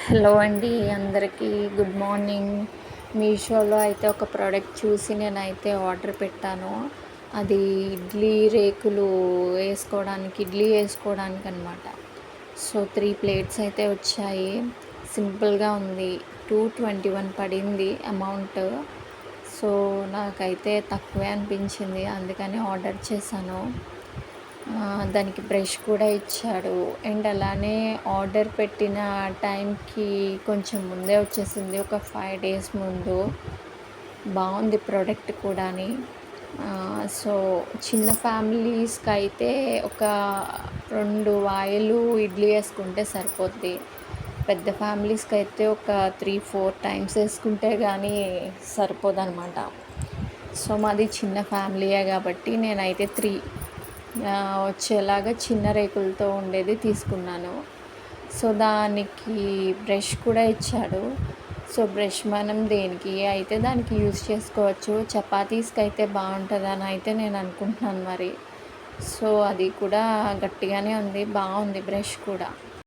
Hello అండి, అందరికీ good morning. మీషోలో అయితే ఒక ప్రోడక్ట్ చూసి నేనైతే ఆర్డర్ పెట్టాను. అది ఇడ్లీ వేసుకోవడానికి అనమాట. సో 3 ప్లేట్స్ అయితే వచ్చాయి. సింపుల్గా ఉంది. 221 పడింది అమౌంట్. సో నాకైతే తక్కువే అనిపించింది, అందుకని ఆర్డర్ చేశాను. దానికి బ్రష్ కూడా ఇచ్చాడు. అండ్ అలానే ఆర్డర్ పెట్టిన టైంకి కొంచెం ముందే వచ్చేసింది, ఒక 5 డేస్ ముందు. బాగుంది ప్రోడక్ట్ కూడాని. సో చిన్న ఫ్యామిలీస్కి అయితే ఒక 2 వాయిలు ఇడ్లీ వేసుకుంటే సరిపోద్ది. పెద్ద ఫ్యామిలీస్కి అయితే ఒక 3-4 టైమ్స్ వేసుకుంటే కానీ సరిపోదన్నమాట. సో మాది చిన్న ఫ్యామిలీయే కాబట్టి నేనైతే 3 వచ్చేలాగా చిన్న రేకులతో ఉండేది తీసుకున్నాను. సో దానికి బ్రష్ కూడా ఇచ్చాడు. సో బ్రష్ మనం దేనికి అయితే దానికి యూజ్ చేసుకోవచ్చు. చపాతీస్కి అయితే బాగుంటుందని అయితే నేను అనుకుంటున్నాను మరి. సో అది కూడా గట్టిగానే ఉంది, బాగుంది బ్రష్ కూడా.